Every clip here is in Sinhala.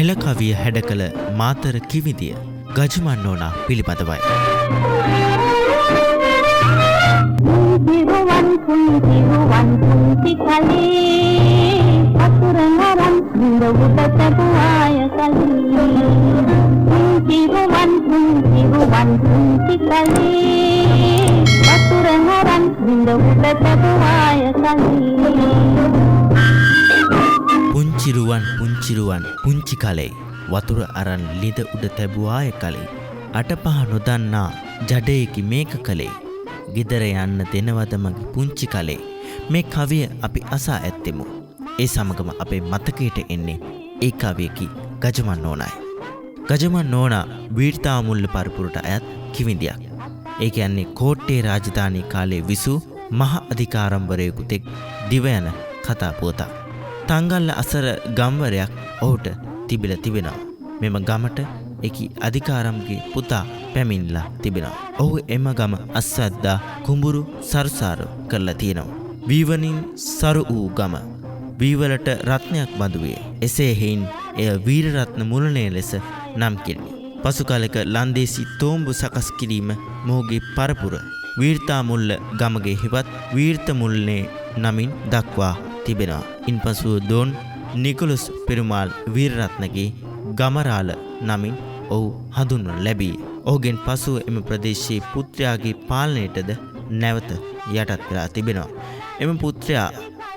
හෙළ කවිය හැඩ කළ මාතර කිවිදිය ගජමන් නෝනා පිළිබඳවයි. දිරුවන් පුංචි කලේ අතුර නරම් නිඳ උඩ තබුවාය කලේ දිරුවන් පුංචි කලේ අතුර නරම් නිඳ උඩ තබුවාය කලේ පුංචිරුවන් පුංචි කලේ වතුර අරන් ලිඳ උඩ තැබුවාය කලේ අටපහ නොදන්නා ජඩයකි මේක කලේ ගෙදර යන්න දෙනවද මගේ පුංචි කලේ මේ කවිය අපි අසා ඇත්තෙමු. ඒ සමගම අපේ මතකයට එන්නේ ඒ කවියකි ගජමන් නෝනායි. ගජමන් නෝනා වීර්තාමුල්ල පරපුරට අයත් කිවිඳියක්. ඒ කියන්නේ කෝට්ටේ රාජධානී කාලේ විසූ මහ අධිකාරම්වරයෙකු තෙක් දිවයන කතා පුවතක්. තංගල්ල අසර ගම්වරයක් ඔහුට තිබිලා තිබෙනවා. මෙම ගමට එකි අධිකාරම්ගේ පුතා පැමිණිලා තිබෙනවා. ඔහු එම ගම අස්වැද්දා කුඹුරු සරුසාර කරලා තියෙනවා. වීවනින් සරු වූ ගම වීවලට රත්නයක් බඳු වේ. එසේ හේයින් එය වීරරත්න මුලනේ ලෙස නම් කෙරේ. පසු කාලයක ලන්දේසි තෝඹු සකස් කිරීම මොහුගේ පරපුර වීර්තාමුල්ල ගමගේ හිවත් වීර්තමුල්ලේ නමින් දක්වා තිබෙනවා. ඉන්පසු දොන් නිකොලස් පෙරුමාල් වීරරත්නගේ ගමරාල නමින් ඔහු හඳුන්වනු ලැබී. ඔහුගෙන් පසුව එම ප්‍රදේශයේ පුත්‍රයාගේ පාලනයටද නැවත යටත් වෙලා තිබෙනවා. එම පුත්‍රයා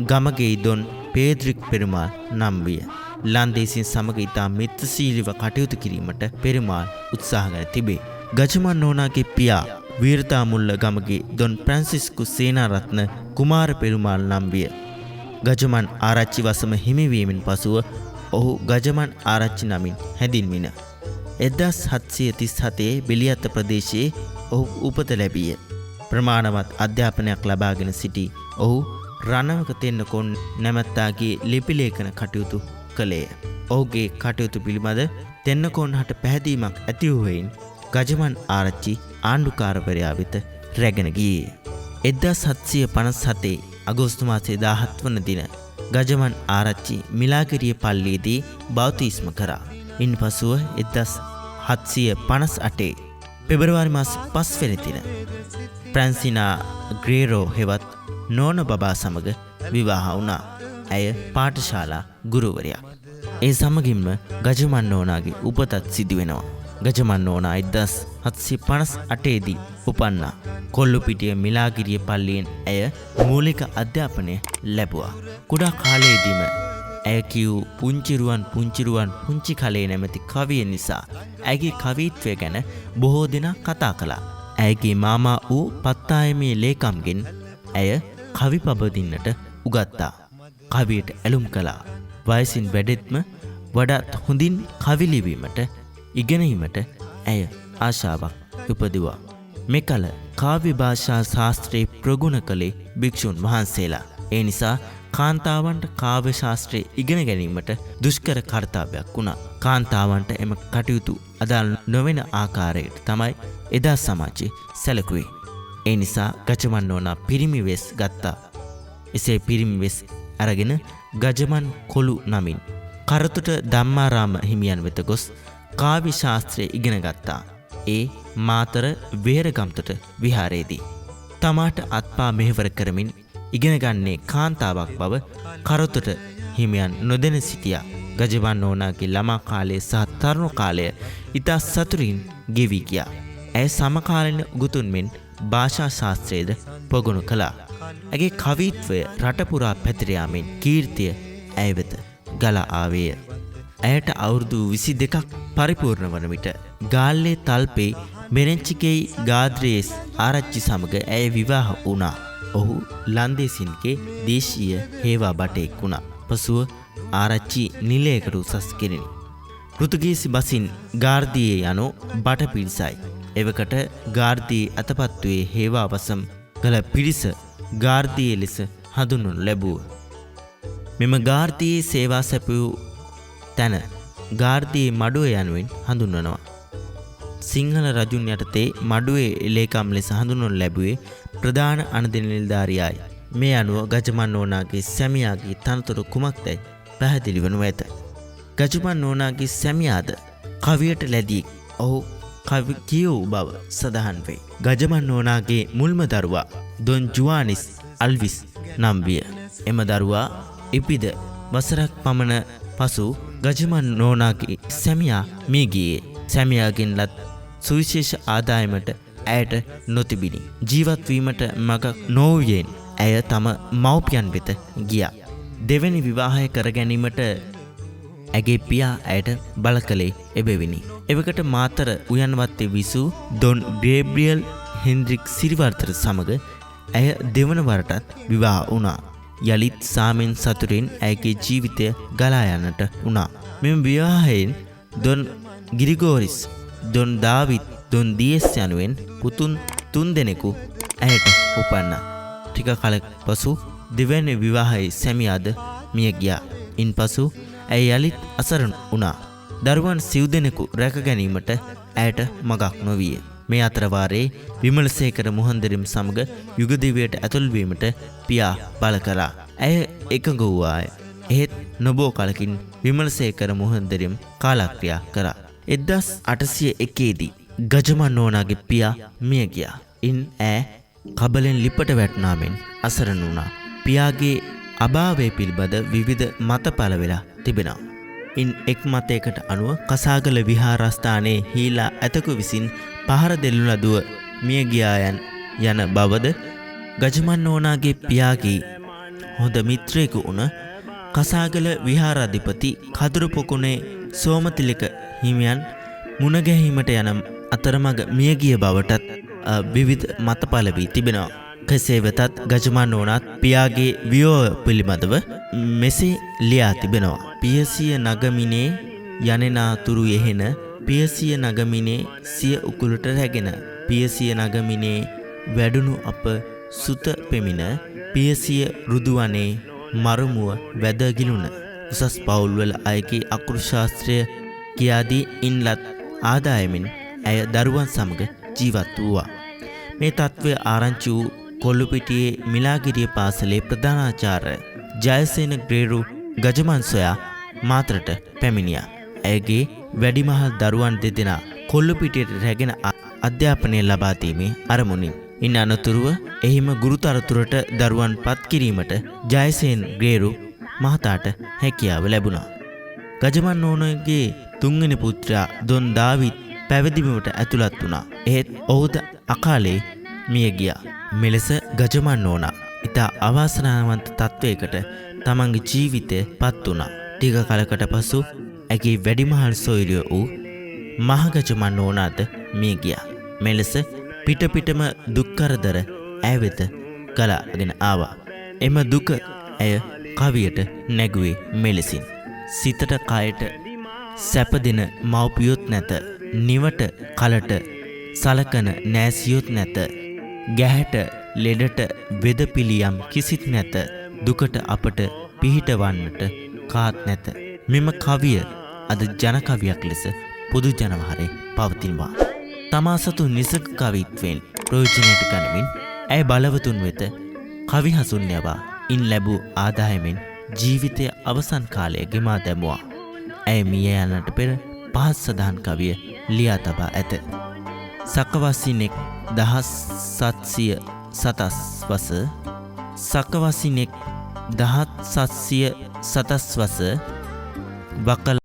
ගමගේ දොන් පේද්‍රික් පෙරුමාල් නම් විය. ලන්දේසින් සමග ඉතා මිත්‍රශීලීව කටයුතු කිරීමට පෙරුමාල් උත්සාහගෙන තිබේ. ගජමන් නෝනාගේ පියා වීරතාමුල්ල ගමගේ දොන් ප්‍රැන්සිස්කු සේනාරත්න කුමාර පෙරුමාල් නම් විය. ගජමන් ආරච්චි වසම හිමිවීමෙන් පසුව ඔහු ගජමන් ආරච්චි නමින් හැඳින්වින. 1737 බෙලියත්ත ප්‍රදේශයේ ඔහු උපත ලැබීය. ප්‍රමාණවත් අධ්‍යාපනයක් ලබාගෙන සිටි ඔහු රණවක තෙන්නකොන් නැමැත්තාගේ ලිපි ලේඛන කටයුතු කළේය. ඔහුගේ කටයුතු පිළිබඳ තෙන්නකොන් හට පැහැදීමක් ඇති වූ හේයින් ගජමන් ආරච්චි ආණ්ඩුකාරවරයා වෙත රැගෙන ගියේ. 1757 අගෝස්තු මාසයේ 17 වන දින ගජමන් ආරච්චි මිලාගිරිය පල්ලියේදී බෞතිස්ම කරා. ඉන්පසුව 1758 පෙබරවාරි මාස 5 වෙනි දින ප්‍රැන්සිනා ග්‍රේරෝ හෙවත් නෝන බබා සමග විවාහ වුණා. ඇය පාඨශාලා ගුරුවරයක්. ඒ සමගින්ම ගජමන් නෝනාගේ උපතත් සිදු වෙනවා. ගජමන් නෝනා 1758 දී උපන්නා. කොල්ලුපිටිය මිලාගිරිය පල්ලියෙන් ඇය මූලික අධ්‍යාපනය ලැබුවා. කුඩා කාලයේදීම ඇය කියූ පුංචිරුවන් පුංචි කලේ නැමැති කවිය නිසා ඇයගේ කවිත්වය ගැන බොහෝ දෙනා කතා කළා. ඇයගේ මාමා වූ පත්තායමේ ලේකම්ගෙන් ඇය කවි පබදින්නට උගත්තා. කවියට ඇලුම් කළා. වයසින් වැඩෙත්ම වඩාත් හොඳින් කවි ලිවීමට ඉගෙනීමට ඇය ආශාවක් උපදිවා. මෙකල කාව්‍ය භාෂා ශාස්ත්‍රයේ ප්‍රගුණ කළේ භික්ෂුන් වහන්සේලා. ඒ නිසා කාන්තාවන්ට කාව්‍ය ශාස්ත්‍රය ඉගෙන ගැනීමට දුෂ්කර කර්තව්‍යයක් වුණා. කාන්තාවන්ට එම කටයුතු අදාළ නොවන ආකාරයට තමයි එදා සමාජයේ සැලකුවේ. ඒ නිසා ගජමන් නෝනා පිරිමි වෙස් ගත්තා. එසේ පිරිමි වෙස් අරගෙන ගජමන් කොළු නමින් කරතුට ධම්මාරාම හිමියන් වෙත ගොස් කාව්‍ය ශාස්ත්‍රය ඉගෙන ගත්තා. ඒ මාතර වේරගම්තොට විහාරයේදී තමාට අත්පා මෙහෙවර කරමින් ඉගෙන ගන්නේ කාන්තාවක් බව කරතුට හිමියන් නොදැන සිටියා. ගජමන් නෝනාගේ ළමා කාලය සහ තරුණ කාලය ඉතා සතුටින් ගෙවි ගියා. ඇය සමකාලීන උගතුන් මෙන් භාෂා ශාස්ත්‍රයේද ප්‍රගුණ කළා. ඇගේ කවිත්වය රට පුරා පැතිර යාමෙන් කීර්තිය ඇය වෙත ගලා ආවේය. ඇයට අවුරුදු 22ක් පරිපූර්ණ වන විට ගාල්ලේ තල්පේ මෙරෙන්චිකේයි ගාද්‍රේස් ආරච්චි සමග ඇය විවාහ වුණා. ඔහු ලන්දේසින්ගේ දේශීය හේවා බටෙක් වුණා. පසුව ආරච්චි නිලයකට උසස් කෙරිනි. පෘතුගීසි බසින් ගාර්දියේ යනු බට පිරිසයි. එවකට ගාර්දියේ අතපත්තුවේ හේවා වසම් කළ පිරිස ගාර්දියේ ලෙස හඳුන්වනු ලැබුව. මෙම ගාර්දියේ සේවා සැපයූ තැන ගාර්දියේ මඩුව යනුවෙන් හඳුන්වනවා. සිංහල රජුන් යටතේ මඩුවේ ලේකම් ලෙස හඳුන්වනු ලැබුවේ ප්‍රධාන අනදින නිලධාරියායි. මේ අනුව ගජමන් නෝනාගේ සැමියාගේ තනතුර කුමක්දයි පැහැදිලි වනු ඇත. ගජුමන් නෝනාගේ සැමියාද කවියට ලැබී ඔහු කවි කියූ බව සඳහන් වේ. ගජමන් නෝනාගේ මුල්ම දරුවා දොන් ජුවානිස් අල්විස් නම් විය. එම දරුවා ඉපිද වසරක් පමණ පසු ගජමන් නෝනාගේ සැමියා මිය ගියේ. සැමියාගෙන් ලත් සුවිශේෂ ආදායමට ඇයට නොතිබිණි. ජීවත් වීමට මග නොවුයෙන් ඇය තම මව්පියන් වෙත ගියා. දෙවැනි විවාහය කර ගැනීමට ඇගේ පියා ඇයට බල කළේ එබැවිනි. එවකට මාතර උයන්වත්තේ විසූ දොන් ග්‍රේබ්‍රියල් හෙන්රික් සිරිවර්තර සමග ඇය දෙවන වරටත් විවාහ වුණා. යළිත් සාමෙන් සතුරින් ඇයගේ ජීවිතය ගලා යන්නට වුණා. මෙම විවාහයෙන් දොන් ගිරිගෝරිස්, දොන් දාවිත්, දොන් දියස් යනුවෙන් පුතුන් 3 දෙනෙකු ඇයට උපන්නා. ටික කලක් පසු දෙවැනි විවාහයේ සැමියාද මිය ගියා. ඉන්පසු ඇය යළිත් අසරණ වුණා. දරුවන් 7 දෙනෙකු රැක ගැනීමට ඇයට මගක් නොවිය. මේ අතර වාරයේ විමලසේකර මුහන්දරිම් සමග යුගදිවයට ඇතුල් වීමට පියා බල කළා. ඇය එකඟ වූවාය. එහෙත් නොබෝ කලකින් විමලසේකර මුහන්දරිම් කාලක්‍රියා කරා. 1801 දී ගජමන් නෝනාගේ පියා මිය ගියා. ඉන් ඈ කබලෙන් ලිපට වැටුණා මෙන් අසරණ වුණා. පියාගේ අභාවය පිළිබඳ විවිධ මත පළ වෙලා තිබෙනවා. ඉන් එක් මතයකට අනුව කසාගල විහාරස්ථානයේ හීලා ඇතකු විසින් පහර දෙලු ලදුව මිය ගියායන් යන බවද ගජමන් නෝනාගේ පියාගේ හොඳ මිත්‍රයෙකු වුණ කසාගල විහාරාධිපති කදුරුපොකුණේ සෝමතිලක හිමියන් මුණගැහීමට යන අතරමඟ මියගිය බවටත් විවිධ මත පළ වී තිබෙනවා. කෙසේ වෙතත් ගජමන් නෝනාත් පියාගේ වියෝව පිළිබඳව මෙසේ ලියා තිබෙනවා. පියසිය නගමිනේ යනෙනාතුරු එහෙන පියසිය නගමිනේ සිය උකුලට රැගෙන පියසිය නගමිනේ වැඩුණු අප සුත පෙමින පියසිය රුදුවනේ මරුමුව වැදගිලුණ. උසස් පවුල්වල අයගේ අකුරු ශාස්ත්‍රය කියාදී ඉන්ලත් ආදායමින් ඇය දරුවන් සමග ජීවත් වූවා. මේ තත්ත්වය ආරංචි වූ කොල්ලුපිටියේ මිලාගිරිය පාසලේ ප්‍රධානාචාර්ය ජයසේන ග්‍රේරු ගජමන් සොයා මාතරට පැමිණියා. ඇයගේ වැඩිමහල් දරුවන් 2 දෙනා කොල්ලුපිටියට රැගෙන අධ්‍යාපනය ලබා දීමේ අරමුණින්. ඉන් අනතුරුව එහිම ගුරුතරතුරට දරුවන් පත් කිරීමට ජයසේන ග්‍රේරු මහතාට හැකියාව ලැබුණා. ගජමන් නෝනාගේ 3 වෙනි පුත්‍රයා දොන් දාවිත් පැවිදිවීමට ඇතුළත් වුණා. එහෙත් ඔහුද අකාලේ මිය ගියා. මෙලෙස ගජමන් නෝනා ඉතා අවාසනාවන්ත තත්වයකට තමන්ගේ ජීවිතය පත් වුණා. ටික කලකට පසු ඇගේ වැඩිමහල් සොයුරිය වූ මහගජමන් නෝනාද මිය ගියා. මෙලෙස පිටම දුක් කරදර ඇය වෙත ගලාගෙන ආවා. එම දුක ඇය කවියට නැගුවේ මෙලෙසින්. සිතට කයට සැපදෙන මව්පියොත් නැත. නිවට කලට සලකන නෑසියොත් නැත. ගැහැට ලෙඩට වෙදපිළියම් කිසිත් නැත. දුකට අපට පිහිටවන්නට කාත් නැත. මෙම කවිය අද ජනකවියක් ලෙස පොදු ජනවහරේ පවතිනවා. තමා සතු නිසක කවිත්වයෙන් ප්‍රයෝජනයට ගනිමින් ඇය බලවතුන් වෙත කවි හසුන් යවා ඉන් ලැබූ ආදායමෙන් ජීවිතය අවසන් කාලය ගෙමා දැමුවා. ඇය මිය යන්නට පෙර පහත් සදහන් කවිය ලියා තබා ඇත. සකවසිනෙක් 1700 වස සකවසිනෙක් 1700 වස වකල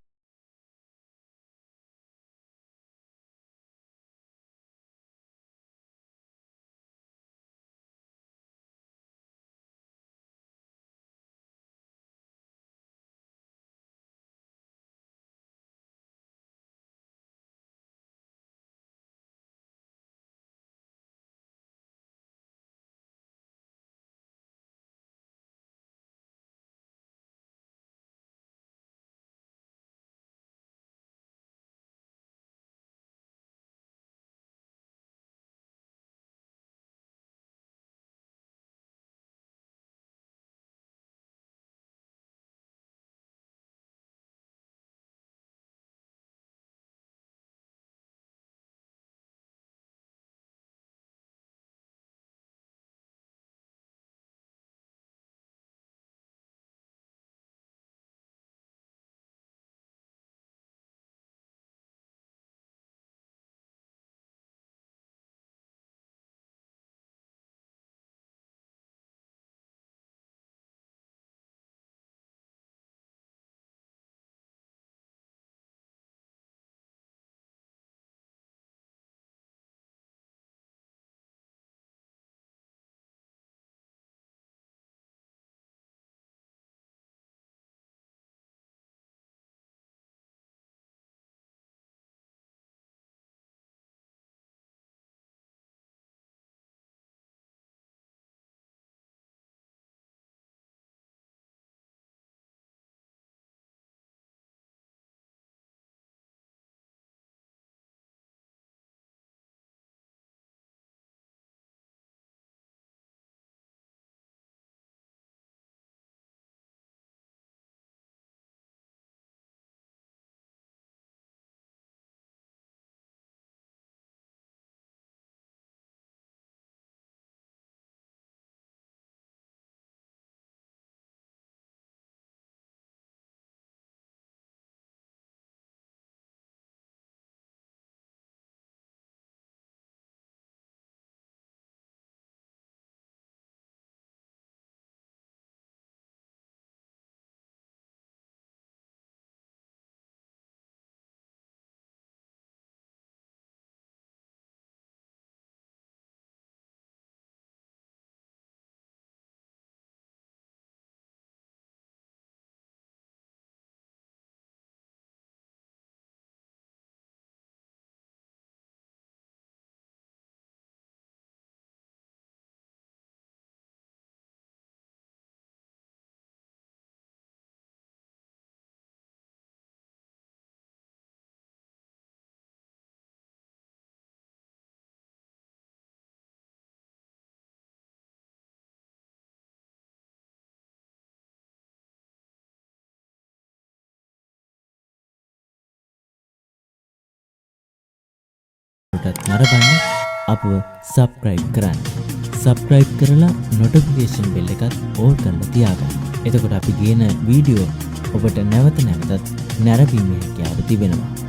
නරඹන්න අපව සබ්ස්ක්‍රයිබ් කරන්න. සබ්ස්ක්‍රයිබ් කරලා නොටිෆිකේෂන් බෙල් එකත් ඕල් කරලා තියාගන්න. එතකොට අපි ගේන වීඩියෝ ඔබට නැවත නැවතත් නැරඹීමේ හැකියාව තිබෙනවා.